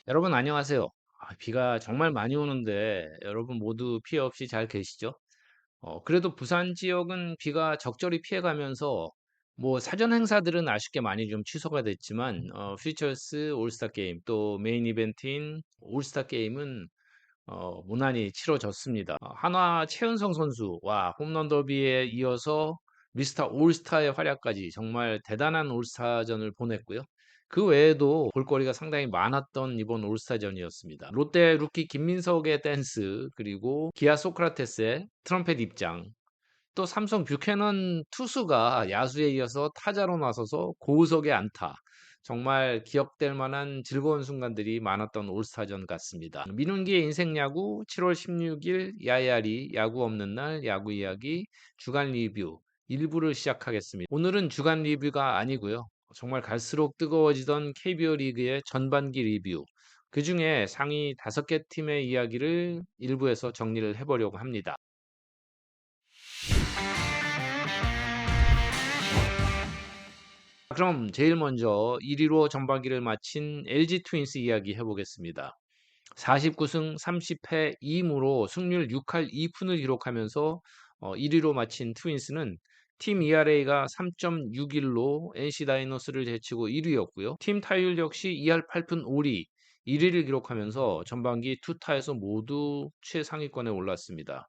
여러분 안녕하세요. 비가 정말 많이 오는데 여러분 모두 피해 없이 잘 계시죠? 그래도 부산 지역은 비가 적절히 피해가면서 뭐 사전 행사들은 아쉽게 많이 좀 취소가 됐지만 퓨처스 올스타 게임 또 메인 이벤트인 올스타 게임은 무난히 치러졌습니다. 한화 최은성 선수와 홈런 더비에 이어서 미스터 올스타의 활약까지 정말 대단한 올스타전을 보냈고요. 그 외에도 볼거리가 상당히 많았던 이번 올스타전이었습니다. 롯데 루키 김민석의 댄스, 그리고 기아 소크라테스의 트럼펫 입장, 또 삼성 뷰캐넌 투수가 야수에 이어서 타자로 나서서 고우석의 안타. 정말 기억될 만한 즐거운 순간들이 많았던 올스타전 같습니다. 민운기의 인생 야구 7월 16일 야야리 야구 없는 날 야구 이야기 주간 리뷰 1부를 시작하겠습니다. 오늘은 주간 리뷰가 아니고요. 정말 갈수록 뜨거워지던 KBO 리그의 전반기 리뷰. 그 중에 상위 5개 팀의 이야기를 1부에서 정리를 해보려고 합니다. 그럼 제일 먼저 1위로 전반기를 마친 LG 트윈스 이야기 해보겠습니다. 49승 30패 2무로 승률 6할 2푼을 기록하면서 1위로 마친 트윈스는 팀 ERA가 3.61로 NC 다이노스를 제치고 1위였고요. 팀 타율 역시 2할 8푼 5리 1위를 기록하면서 전반기 투타에서 모두 최상위권에 올랐습니다.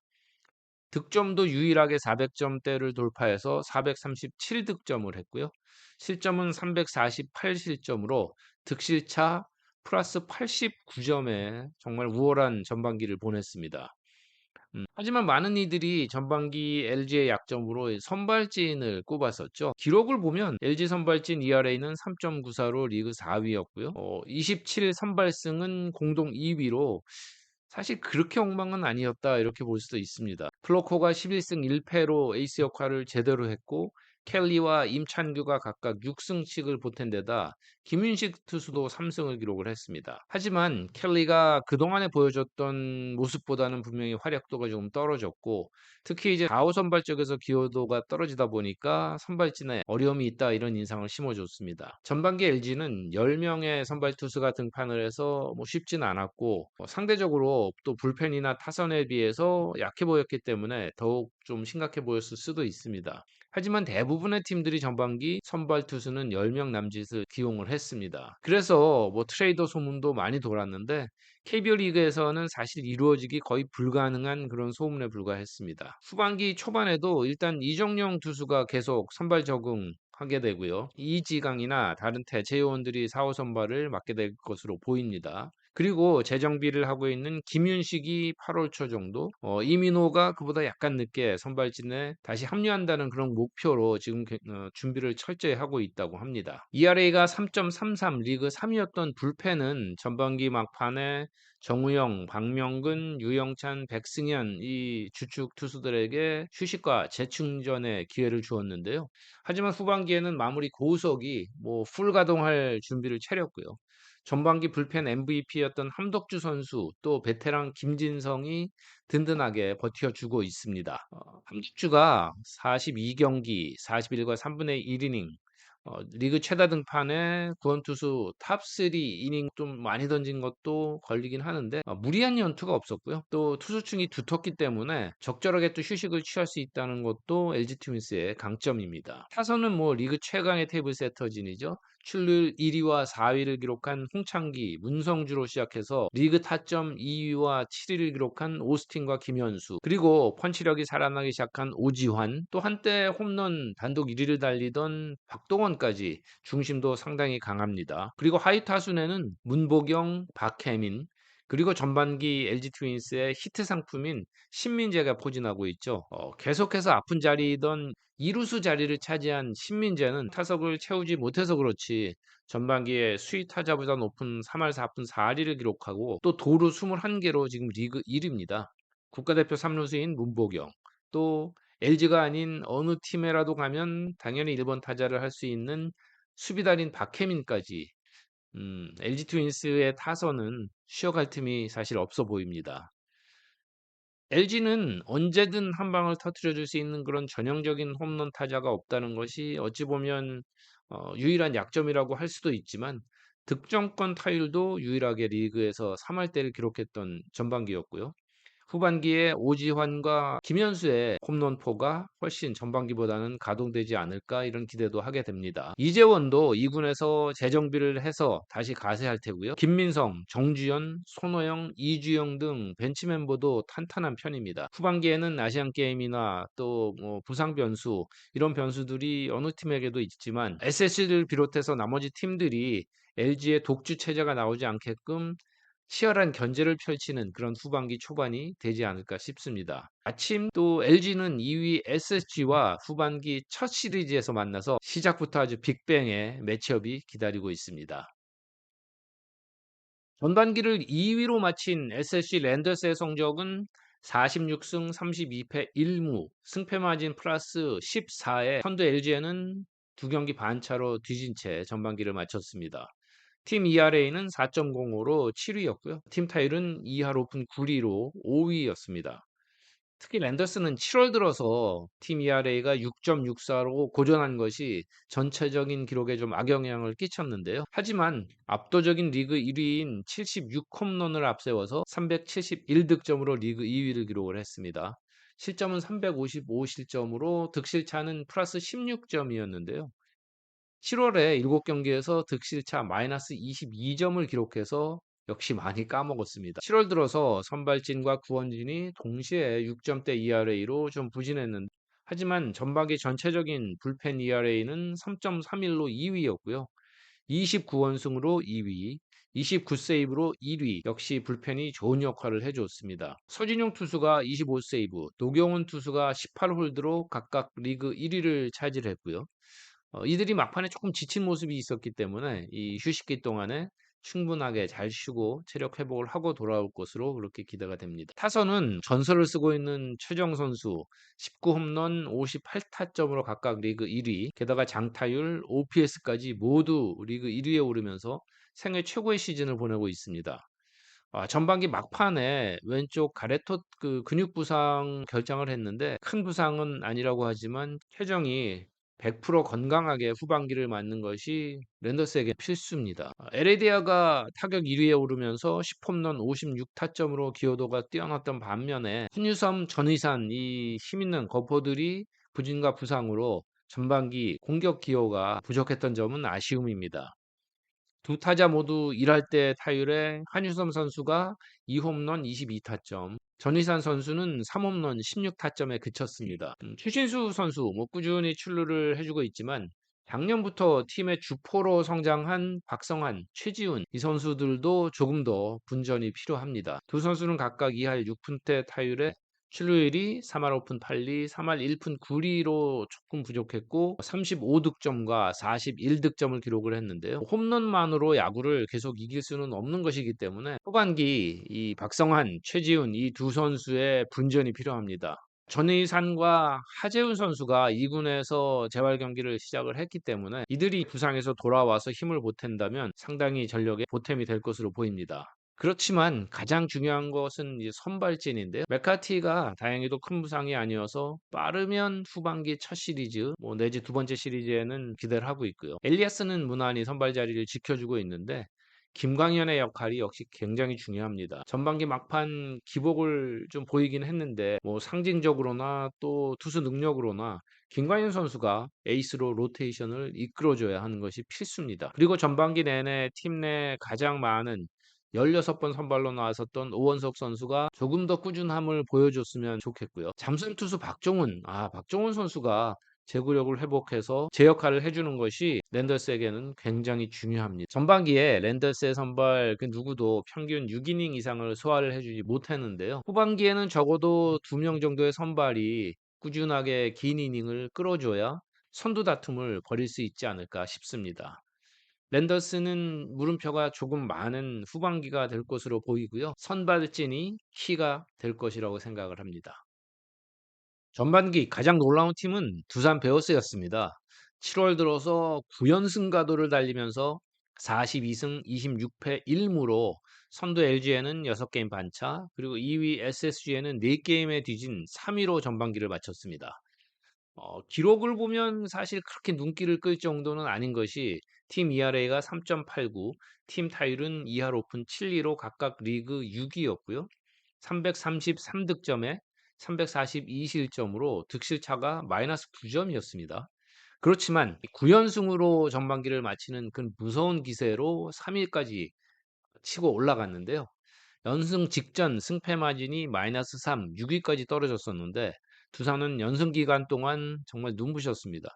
득점도 유일하게 400점대를 돌파해서 437득점을 했고요. 실점은 348실점으로 득실차 플러스 89점에 정말 우월한 전반기를 보냈습니다. 하지만 많은 이들이 전반기 LG의 약점으로 선발진을 꼽았었죠. 기록을 보면 LG 선발진 ERA는 3.94로 리그 4위였고요. 27 선발승은 공동 2위로 사실 그렇게 엉망은 아니었다 이렇게 볼 수도 있습니다. 플로코가 11승 1패로 에이스 역할을 제대로 했고 켈리와 임찬규가 각각 6승씩을 보탠 데다 김윤식 투수도 3승을 기록을 했습니다. 하지만 켈리가 그동안에 보여줬던 모습보다는 분명히 활약도가 좀 떨어졌고 특히 이제 4호 선발 쪽에서 기여도가 떨어지다 보니까 선발진에 어려움이 있다 이런 인상을 심어줬습니다. 전반기 LG는 10명의 선발 투수가 등판을 해서 뭐 쉽진 않았고 상대적으로 또 불펜이나 타선에 비해서 약해 보였기 때문에 더욱 좀 심각해 보였을 수도 있습니다. 하지만 대부분의 팀들이 전반기 선발 투수는 10명 남짓을 기용을 했습니다. 그래서 뭐 트레이더 소문도 많이 돌았는데 KBO 리그에서는 사실 이루어지기 거의 불가능한 그런 소문에 불과했습니다. 후반기 초반에도 일단 이정용 투수가 계속 선발 적응하게 되고요. 이지강이나 다른 대체 요원들이 4호 선발을 맡게 될 것으로 보입니다. 그리고 재정비를 하고 있는 김윤식이 8월 초 정도, 이민호가 그보다 약간 늦게 선발진에 다시 합류한다는 그런 목표로 지금 준비를 철저히 하고 있다고 합니다. ERA가 3.33 리그 3위였던 불펜은 전반기 막판에 정우영, 박명근, 유영찬, 백승현 이 주축 투수들에게 휴식과 재충전의 기회를 주었는데요. 하지만 후반기에는 마무리 고우석이 뭐 풀 가동할 준비를 차렸고요. 전반기 불펜 MVP였던 함덕주 선수 또 베테랑 김진성이 든든하게 버텨주고 있습니다. 함덕주가 42경기 41과 3분의 1이닝 리그 최다 등판에 구원투수 탑3 이닝 좀 많이 던진 것도 걸리긴 하는데 무리한 연투가 없었고요. 또 투수층이 두텁기 때문에 적절하게 또 휴식을 취할 수 있다는 것도 LG 트윈스의 강점입니다. 타선은 뭐 리그 최강의 테이블 세터진이죠. 출루율 1위와 4위를 기록한 홍창기, 문성주로 시작해서 리그 타점 2위와 7위를 기록한 오스틴과 김현수, 그리고 펀치력이 살아나기 시작한 오지환, 또 한때 홈런 단독 1위를 달리던 박동원까지 중심도 상당히 강합니다. 그리고 하위 타순에는 문보경, 박혜민, 그리고 전반기 LG 트윈스의 히트 상품인 신민재가 포진하고 있죠. 계속해서 아픈 자리이던 이루수 자리를 차지한 신민재는 타석을 채우지 못해서 그렇지 전반기에 수위 타자보다 높은 3할 4푼 4리를 기록하고 또 도루 21개로 지금 리그 1위입니다. 국가대표 3루수인 문보경, 또 LG가 아닌 어느 팀에라도 가면 당연히 1번 타자를 할 수 있는 수비달인 박혜민까지 LG 트윈스의 타선은 쉬어갈 틈이 사실 없어 보입니다. LG는 언제든 한 방을 터뜨려 줄 수 있는 그런 전형적인 홈런 타자가 없다는 것이 어찌 보면 유일한 약점이라고 할 수도 있지만 득점권 타율도 유일하게 리그에서 3할대를 기록했던 전반기였고요. 후반기에 오지환과 김현수의 홈런포가 훨씬 전반기보다는 가동되지 않을까 이런 기대도 하게 됩니다. 이재원도 2군에서 재정비를 해서 다시 가세할 테고요. 김민성, 정주현, 손호영, 이주영 등 벤치 멤버도 탄탄한 편입니다. 후반기에는 아시안 게임이나 또 뭐 부상 변수 이런 변수들이 어느 팀에게도 있지만 SSG를 비롯해서 나머지 팀들이 LG의 독주 체제가 나오지 않게끔 치열한 견제를 펼치는 그런 후반기 초반이 되지 않을까 싶습니다. 마침 또 LG는 2위 SSG와 후반기 첫 시리즈에서 만나서 시작부터 아주 빅뱅의 매치업이 기다리고 있습니다. 전반기를 2위로 마친 SSG 랜더스의 성적은 46승 32패 1무, 승패 마진 플러스 14에 선두 LG에는 2경기 반차로 뒤진 채 전반기를 마쳤습니다. 팀 ERA는 4.05로 7위였고요. 팀 타율은 2할 오픈 9리로 5위였습니다. 특히 랜더스는 7월 들어서 팀 ERA가 6.64로 고전한 것이 전체적인 기록에 좀 악영향을 끼쳤는데요. 하지만 압도적인 리그 1위인 76홈런을 앞세워서 371득점으로 리그 2위를 기록을 했습니다. 실점은 355실점으로 득실차는 플러스 16점이었는데요. 7월에 7경기에서 득실차 마이너스 22점을 기록해서 역시 많이 까먹었습니다. 7월 들어서 선발진과 구원진이 동시에 6점대 ERA로 좀 부진했는데 하지만 전반기 전체적인 불펜 ERA는 3.31로 2위였고요. 29원승으로 2위, 29세이브로 1위, 역시 불펜이 좋은 역할을 해줬습니다. 서진용 투수가 25세이브, 노경훈 투수가 18홀드로 각각 리그 1위를 차지했고요. 이들이 막판에 조금 지친 모습이 있었기 때문에 이 휴식기 동안에 충분하게 잘 쉬고 체력 회복을 하고 돌아올 것으로 그렇게 기대가 됩니다. 타선은 전설을 쓰고 있는 최정 선수 19홈런 58타점으로 각각 리그 1위, 게다가 장타율, OPS까지 모두 리그 1위에 오르면서 생애 최고의 시즌을 보내고 있습니다. 전반기 막판에 왼쪽 가래톱 그 근육 부상 결장을 했는데 큰 부상은 아니라고 하지만 최정이 100% 건강하게 후반기를 맞는 것이 랜더스에게 필수입니다. 에레디아가 타격 1위에 오르면서 10홈런 56타점으로 기여도가 뛰어났던 반면에 신유섬, 전의산 이 힘있는 거포들이 부진과 부상으로 전반기 공격 기여가 부족했던 점은 아쉬움입니다. 두 타자 모두 1할 때 타율에 한유섬 선수가 2홈런 22타점, 전희산 선수는 3홈런 16타점에 그쳤습니다. 추신수 선수 꾸준히 출루를 해주고 있지만 작년부터 팀의 주포로 성장한 박성환, 최지훈 이 선수들도 조금 더 분전이 필요합니다. 두 선수는 각각 2할 6푼대 타율에 출루율이 3할 오픈 8리, 3할 1푼 9리로 조금 부족했고 35득점과 41득점을 기록을 했는데요. 홈런만으로 야구를 계속 이길 수는 없는 것이기 때문에 후반기 이 박성환, 최지훈 이 두 선수의 분전이 필요합니다. 전의산과 하재훈 선수가 2군에서 재활 경기를 시작을 했기 때문에 이들이 부상에서 돌아와서 힘을 보탠다면 상당히 전력의 보탬이 될 것으로 보입니다. 그렇지만 가장 중요한 것은 이제 선발진인데요. 맥카티가 다행히도 큰 부상이 아니어서 빠르면 후반기 첫 시리즈, 내지 두 번째 시리즈에는 기대를 하고 있고요. 엘리아스는 무난히 선발 자리를 지켜주고 있는데 김광현의 역할이 역시 굉장히 중요합니다. 전반기 막판 기복을 좀 보이긴 했는데 상징적으로나 또 투수 능력으로나 김광현 선수가 에이스로 로테이션을 이끌어줘야 하는 것이 필수입니다. 그리고 전반기 내내 팀 내 가장 많은 16번 선발로 나왔었던 오원석 선수가 조금 더 꾸준함을 보여줬으면 좋겠고요. 잠수임 투수 박종훈 선수가 제구력을 회복해서 제 역할을 해주는 것이 랜더스에게는 굉장히 중요합니다. 전반기에 랜더스의 선발 그 누구도 평균 6이닝 이상을 소화를 해주지 못했는데요. 후반기에는 적어도 2명 정도의 선발이 꾸준하게 긴 이닝을 끌어줘야 선두 다툼을 벌일 수 있지 않을까 싶습니다. 랜더스는 물음표가 조금 많은 후반기가 될 것으로 보이고요. 선발진이 키가 될 것이라고 생각을 합니다. 전반기 가장 놀라운 팀은 두산 베어스였습니다. 7월 들어서 9연승 가도를 달리면서 42승 26패 1무로 선두 LG에는 6게임 반차, 그리고 2위 SSG에는 4게임에 뒤진 3위로 전반기를 마쳤습니다. 기록을 보면 사실 그렇게 눈길을 끌 정도는 아닌 것이 팀 ERA가 3.89, 팀 타율은 2할 오픈 7리로 각각 리그 6위였고요. 333득점에 342실점으로 득실차가 마이너스 9점이었습니다. 그렇지만 9연승으로 전반기를 마치는 그 무서운 기세로 3위까지 치고 올라갔는데요. 연승 직전 승패 마진이 마이너스 3, 6위까지 떨어졌었는데 두산은 연승 기간 동안 정말 눈부셨습니다.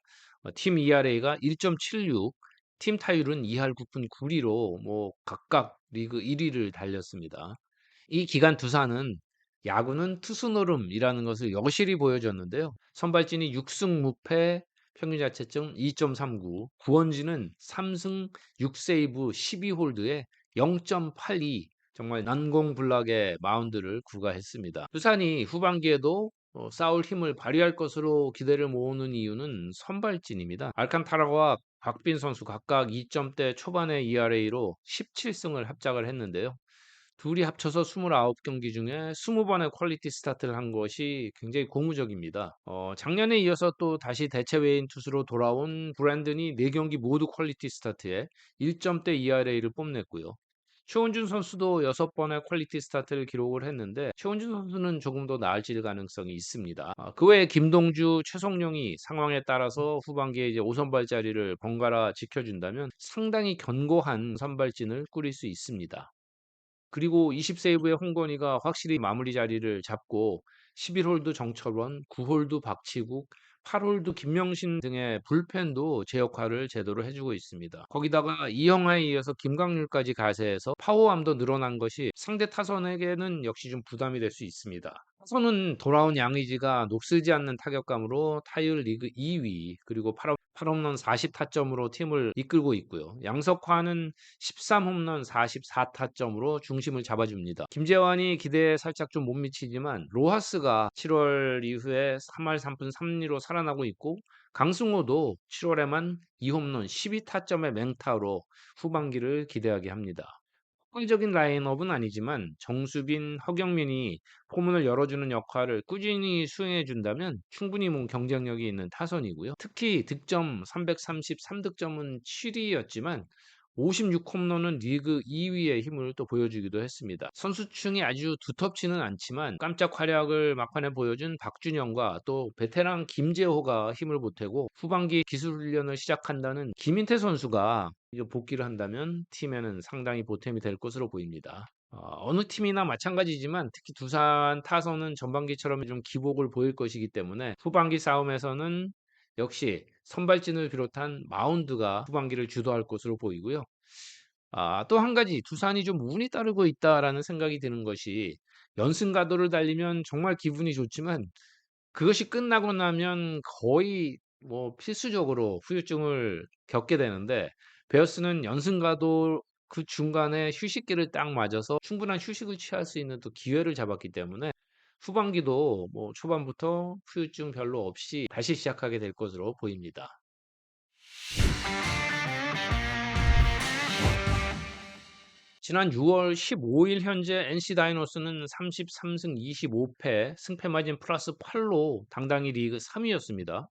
팀 ERA가 1.76, 팀 타율은 2할 9푼 9리로 뭐 각각 리그 1위를 달렸습니다. 이 기간 두산은 야구는 투수 노름이라는 것을 여실히 보여줬는데요. 선발진이 6승 무패, 평균 자책점 2.39, 구원진은 3승 6세이브 12홀드에 0.82, 정말 난공불락의 마운드를 구가했습니다. 두산이 후반기에도 싸울 힘을 발휘할 것으로 기대를 모으는 이유는 선발진입니다. 알칸타라와 박빈 선수 각각 2점대 초반의 ERA로 17승을 합작을 했는데요. 둘이 합쳐서 29경기 중에 20번의 퀄리티 스타트를 한 것이 굉장히 고무적입니다. 작년에 이어서 또 다시 대체외인 투수로 돌아온 브랜든이 4경기 모두 퀄리티 스타트에 1점대 ERA를 뽐냈고요. 최원준 선수도 6번의 퀄리티 스타트를 기록을 했는데 최원준 선수는 조금 더 나아질 가능성이 있습니다. 그 외에 김동주, 최성룡이 상황에 따라서 후반기에 이제 5선발 자리를 번갈아 지켜준다면 상당히 견고한 선발진을 꾸릴 수 있습니다. 그리고 20세이브의 홍건희가 확실히 마무리 자리를 잡고 11홀드 정철원, 9홀드 박치국, 8홀드 김명신 등의 불펜도 제 역할을 제대로 해주고 있습니다. 거기다가 이영하에 이어서 김광률까지 가세해서 파워암도 늘어난 것이 상대 타선에게는 역시 좀 부담이 될 수 있습니다. 타선은 돌아온 양의지가 녹슬지 않는 타격감으로 타율 리그 2위, 그리고 8홈런 40타점으로 팀을 이끌고 있고요. 양석환은 13홈런 44타점으로 중심을 잡아줍니다. 김재환이 기대에 살짝 좀 못 미치지만 로하스가 7월 이후에 3할 3푼 3리로 살아나고 있고 강승호도 7월에만 2홈런 12타점의 맹타로 후반기를 기대하게 합니다. 폭발적인 라인업은 아니지만 정수빈, 허경민이 포문을 열어주는 역할을 꾸준히 수행해준다면 충분히 뭐 경쟁력이 있는 타선이고요. 특히 득점 333득점은 7위였지만 56홈런은 리그 2위의 힘을 또 보여주기도 했습니다. 선수층이 아주 두텁지는 않지만 깜짝 활약을 막판에 보여준 박준영과 또 베테랑 김재호가 힘을 보태고 후반기 기술 훈련을 시작한다는 김인태 선수가 이제 복귀를 한다면 팀에는 상당히 보탬이 될 것으로 보입니다. 어느 팀이나 마찬가지지만 특히 두산 타선은 전반기처럼 좀 기복을 보일 것이기 때문에 후반기 싸움에서는 역시 선발진을 비롯한 마운드가 후반기를 주도할 것으로 보이고요. 또 한 가지 두산이 좀 운이 따르고 있다라는 생각이 드는 것이 연승 가도를 달리면 정말 기분이 좋지만 그것이 끝나고 나면 거의 뭐 필수적으로 후유증을 겪게 되는데 베어스는 연승 가도 그 중간에 휴식기를 딱 맞아서 충분한 휴식을 취할 수 있는 또 기회를 잡았기 때문에 후반기도 뭐 초반부터 후유증 별로 없이 다시 시작하게 될 것으로 보입니다. 지난 6월 15일 현재 NC 다이노스는 33승 25패, 승패 마진 플러스 8로 당당히 리그 3위였습니다.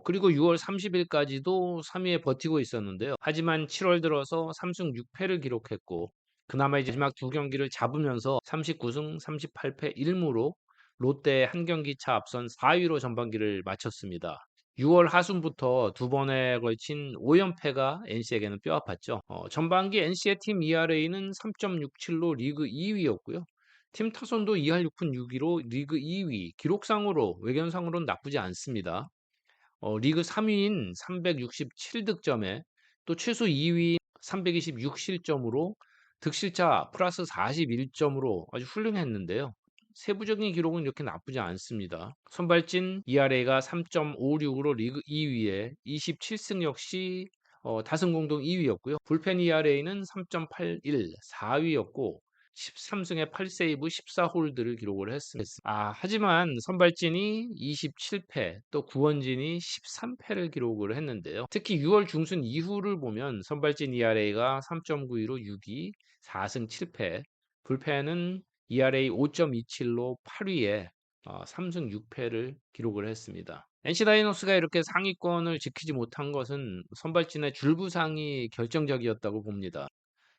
그리고 6월 30일까지도 3위에 버티고 있었는데요. 하지만 7월 들어서 3승 6패를 기록했고 그나마 이제 마지막 두 경기를 잡으면서 39승 38패 1무로 롯데의 한 경기 차 앞선 4위로 전반기를 마쳤습니다. 6월 하순부터 두 번에 걸친 5연패가 NC에게는 뼈아팠죠. 전반기 NC의 팀 ERA는 3.67로 리그 2위였고요. 팀 타선도 2할 6푼 6위로 리그 2위, 기록상으로 외견상으로는 나쁘지 않습니다. 리그 3위인 367득점에 또 최소 2위인 326실점으로 득실차 플러스 41점으로 아주 훌륭했는데요. 세부적인 기록은 이렇게 나쁘지 않습니다. 선발진 ERA가 3.56으로 리그 2위에 27승 역시 다승 공동 2위였고요. 불펜 ERA는 3.81, 4위였고 13승에 8세이브 14홀드를 기록을 했습니다. 하지만 선발진이 27패, 또 구원진이 13패를 기록을 했는데요. 특히 6월 중순 이후를 보면 선발진 ERA가 3.92로 6위, 4승 7패, 불펜은 ERA 5.27로 8위에 3승 6패를 기록을 했습니다. NC 다이노스가 이렇게 상위권을 지키지 못한 것은 선발진의 줄부상이 결정적이었다고 봅니다.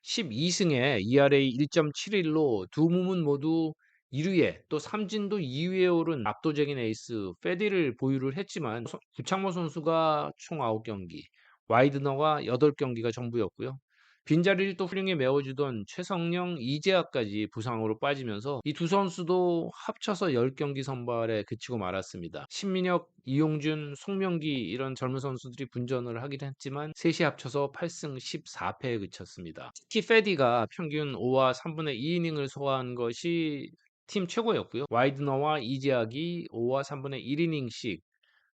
12승에 ERA 1.71로 두 부문 모두 1위에 또 삼진도 2위에 오른 압도적인 에이스 페디를 보유를 했지만 구창모 선수가 총 9경기, 와이드너가 8경기가 전부였고요. 빈자리를 또 훌륭히 메워주던 최성령, 이재학까지 부상으로 빠지면서 이 두 선수도 합쳐서 10경기 선발에 그치고 말았습니다. 신민혁, 이용준, 송명기 이런 젊은 선수들이 분전을 하긴 했지만 셋이 합쳐서 8승 14패에 그쳤습니다. 특히 페디가 평균 5와 3분의 2이닝을 소화한 것이 팀 최고였고요. 와이드너와 이재학이 5와 3분의 1이닝씩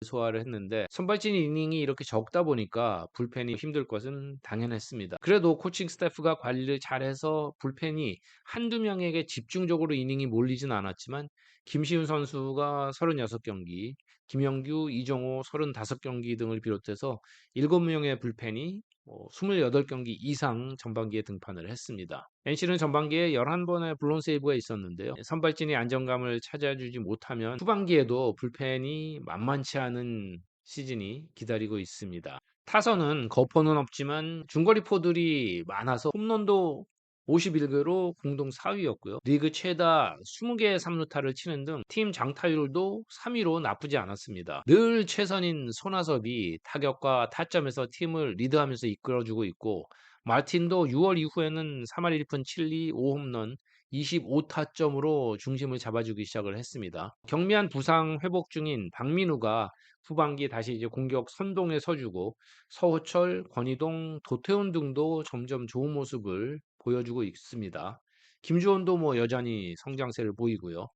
소화를 했는데 선발진 이닝이 이렇게 적다 보니까 불펜이 힘들 것은 당연했습니다. 그래도 코칭 스태프가 관리를 잘해서 불펜이 한두 명에게 집중적으로 이닝이 몰리진 않았지만 김시훈 선수가 36경기, 김영규, 이정호 35경기 등을 비롯해서 7명의 불펜이 28경기 이상 전반기에 등판을 했습니다. NC는 전반기에 11번의 블론 세이브가 있었는데요. 선발진이 안정감을 찾아주지 못하면 후반기에도 불펜이 만만치 않은 시즌이 기다리고 있습니다. 타선은 거포는 없지만 중거리포들이 많아서 홈런도 51개로 공동 4위였고요. 리그 최다 20개의 3루타를 치는 등 팀 장타율도 3위로 나쁘지 않았습니다. 늘 최선인 손아섭이 타격과 타점에서 팀을 리드하면서 이끌어주고 있고 마틴도 6월 이후에는 3할 1푼 7리 5홈런 25타점으로 중심을 잡아주기 시작을 했습니다. 경미한 부상 회복 중인 박민우가 후반기에 다시 이제 공격 선동에 서주고 서호철, 권희동, 도태훈 등도 점점 좋은 모습을 보여주고 있습니다. 김주원도 뭐 여전히 성장세를 보이고요.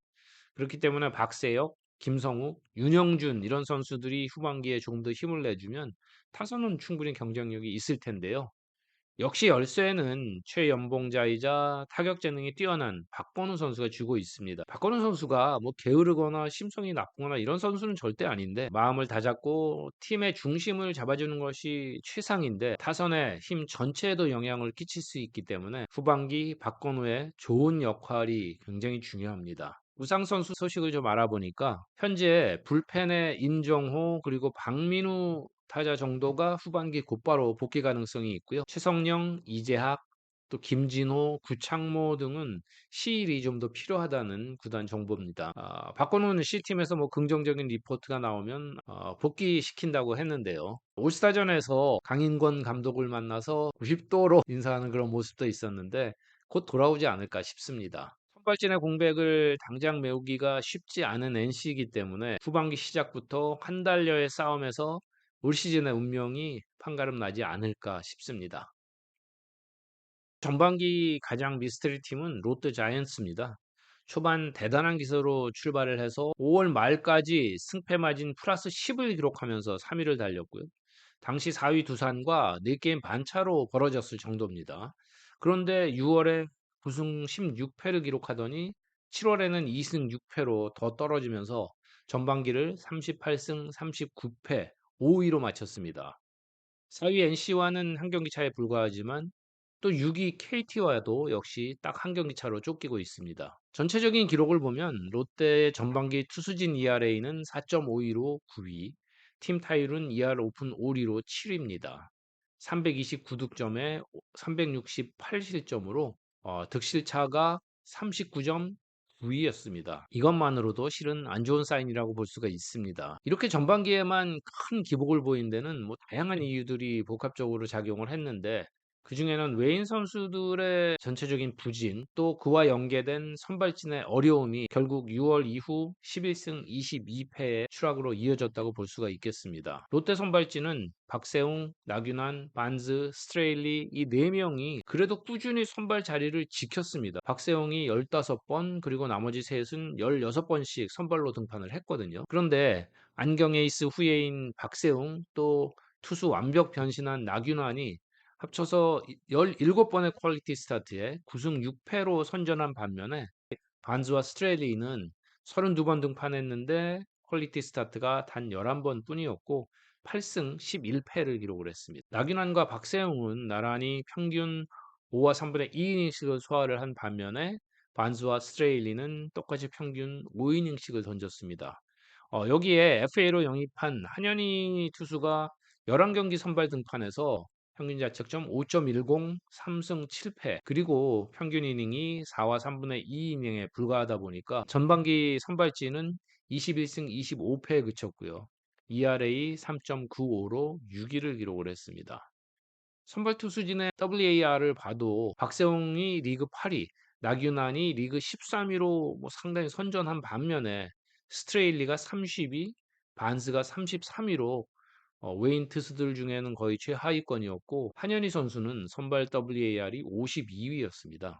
그렇기 때문에 박세혁, 김성욱, 윤영준 이런 선수들이 후반기에 조금 더 힘을 내주면 타선은 충분히 경쟁력이 있을 텐데요. 역시 열쇠는 최연봉자이자 타격 재능이 뛰어난 박건우 선수가 쥐고 있습니다. 박건우 선수가 뭐 게으르거나 심성이 나쁘거나 이런 선수는 절대 아닌데 마음을 다잡고 팀의 중심을 잡아주는 것이 최상인데 타선의 힘 전체에도 영향을 끼칠 수 있기 때문에 후반기 박건우의 좋은 역할이 굉장히 중요합니다. 우상 선수 소식을 좀 알아보니까 현재 불펜의 인정호 그리고 박민우 타자 정도가 후반기 곧바로 복귀 가능성이 있고요. 최성령, 이재학, 또 김진호, 구창모 등은 시일이 좀 더 필요하다는 구단 정보입니다. 박건우는 C팀에서 뭐 긍정적인 리포트가 나오면 복귀시킨다고 했는데요. 올스타전에서 강인권 감독을 만나서 90도로 인사하는 그런 모습도 있었는데 곧 돌아오지 않을까 싶습니다. 선발진의 공백을 당장 메우기가 쉽지 않은 NC이기 때문에 후반기 시작부터 한 달여의 싸움에서 올 시즌의 운명이 판가름 나지 않을까 싶습니다. 전반기 가장 미스터리 팀은 롯데 자이언츠입니다. 초반 대단한 기세로 출발을 해서 5월 말까지 승패 마진 플러스 10을 기록하면서 3위를 달렸고요. 당시 4위 두산과 4게임 반차로 벌어졌을 정도입니다. 그런데 6월에 9승 16패를 기록하더니 7월에는 2승 6패로 더 떨어지면서 전반기를 38승 39패 5위로 마쳤습니다. 4위 NC와는 한 경기 차에 불과하지만 또 6위 KT와도 역시 딱 한 경기 차로 쫓기고 있습니다. 전체적인 기록을 보면 롯데의 전반기 투수진 ERA는 4.52로 9위, 팀 타율은 2할 오픈 5리로 7위입니다. 329득점에 368실점으로 득실차가 39점 9위였습니다. 이것만으로도 실은 안 좋은 사인이라고 볼 수가 있습니다. 이렇게 전반기에만 큰 기복을 보인 데는 뭐 다양한 이유들이 복합적으로 작용을 했는데 그중에는 외인 선수들의 전체적인 부진, 또 그와 연계된 선발진의 어려움이 결국 6월 이후 11승 22패의 추락으로 이어졌다고 볼 수가 있겠습니다. 롯데 선발진은 박세웅, 나균환, 반즈, 스트레일리 이 4명이 그래도 꾸준히 선발 자리를 지켰습니다. 박세웅이 15번 그리고 나머지 셋은 16번씩 선발로 등판을 했거든요. 그런데 안경 에이스 후예인 박세웅 또 투수 완벽 변신한 나균환이 합쳐서 17번의 퀄리티 스타트에 9승 6패로 선전한 반면에 반즈와 스트레일리는 32번 등판했는데 퀄리티 스타트가 단 11번 뿐이었고 8승 11패를 기록을 했습니다. 나균환과 박세웅은 나란히 평균 5와 3분의 2이닝씩을 소화를 한 반면에 반즈와 스트레일리는 똑같이 평균 5이닝씩을 던졌습니다. 여기에 FA로 영입한 한현희 투수가 11경기 선발 등판해서 평균 자책점 5.10, 3승 7패, 그리고 평균 이닝이 4와 3분의 2 이닝에 불과하다 보니까 전반기 선발진은 21승 25패에 그쳤고요. ERA 3.95로 6위를 기록을 했습니다. 선발 투수진의 WAR을 봐도 박세웅이 리그 8위, 나균환이 리그 13위로 뭐 상당히 선전한 반면에 스트레일리가 30위, 반스가 33위로 외인 투수들 중에는 거의 최하위권이었고, 한현희 선수는 선발 WAR이 52위였습니다.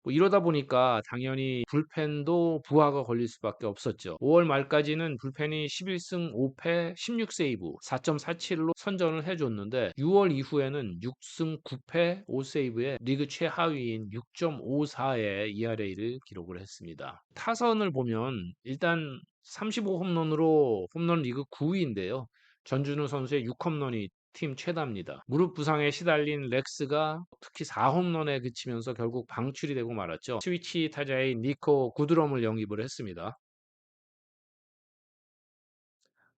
뭐 이러다 보니까 당연히 불펜도 부하가 걸릴 수밖에 없었죠. 5월 말까지는 불펜이 11승 5패 16세이브 4.47로 선전을 해줬는데 6월 이후에는 6승 9패 5세이브에 리그 최하위인 6.54의 ERA를 기록을 했습니다. 타선을 보면 일단 35홈런으로 홈런 리그 9위인데요. 전준우 선수의 6홈런이 팀 최다입니다. 무릎 부상에 시달린 렉스가 특히 4홈런에 그치면서 결국 방출이 되고 말았죠. 스위치 타자인 니코 구드럼을 영입을 했습니다.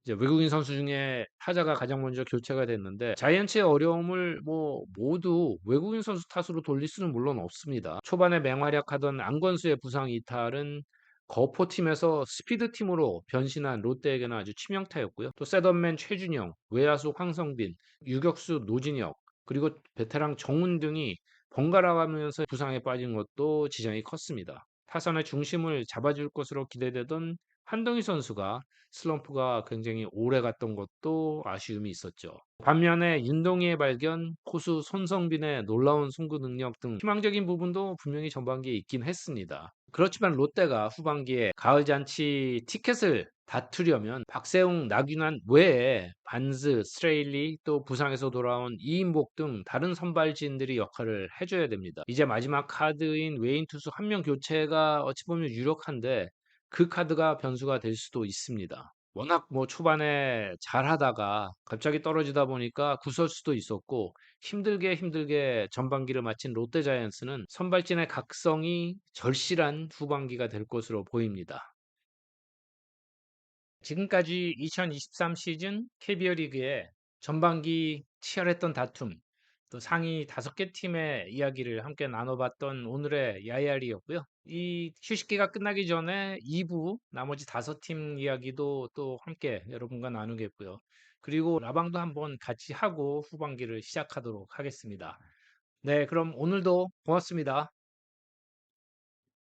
이제 외국인 선수 중에 타자가 가장 먼저 교체가 됐는데 자이언츠의 어려움을 뭐 모두 외국인 선수 탓으로 돌릴 수는 물론 없습니다. 초반에 맹활약하던 안건수의 부상 이탈은 거포팀에서 스피드팀으로 변신한 롯데에게는 아주 치명타였고요. 또 셋업맨 최준영, 외야수 황성빈, 유격수 노진혁, 그리고 베테랑 정훈 등이 번갈아 가면서 부상에 빠진 것도 지장이 컸습니다. 타선의 중심을 잡아줄 것으로 기대되던 한동희 선수가 슬럼프가 굉장히 오래 갔던 것도 아쉬움이 있었죠. 반면에 윤동희의 발견, 포수 손성빈의 놀라운 송구 능력 등 희망적인 부분도 분명히 전반기에 있긴 했습니다. 그렇지만 롯데가 후반기에 가을 잔치 티켓을 다투려면 박세웅, 나균환 외에 반스, 스트레일리, 또 부상에서 돌아온 이인복 등 다른 선발진들이 역할을 해줘야 됩니다. 이제 마지막 카드인 외인 투수 한 명 교체가 어찌 보면 유력한데 그 카드가 변수가 될 수도 있습니다. 워낙 뭐 초반에 잘하다가 갑자기 떨어지다 보니까 구설수도 있었고 힘들게 전반기를 마친 롯데자이언츠는 선발진의 각성이 절실한 후반기가 될 것으로 보입니다. 지금까지 2023 시즌 KBO 리그의 전반기 치열했던 다툼, 또 상위 5개 팀의 이야기를 함께 나눠봤던 오늘의 야야리였고요. 이 휴식기가 끝나기 전에 2부 나머지 5팀 이야기도 또 함께 여러분과 나누겠고요. 그리고 라방도 한번 같이 하고 후반기를 시작하도록 하겠습니다. 네, 그럼 오늘도 고맙습니다.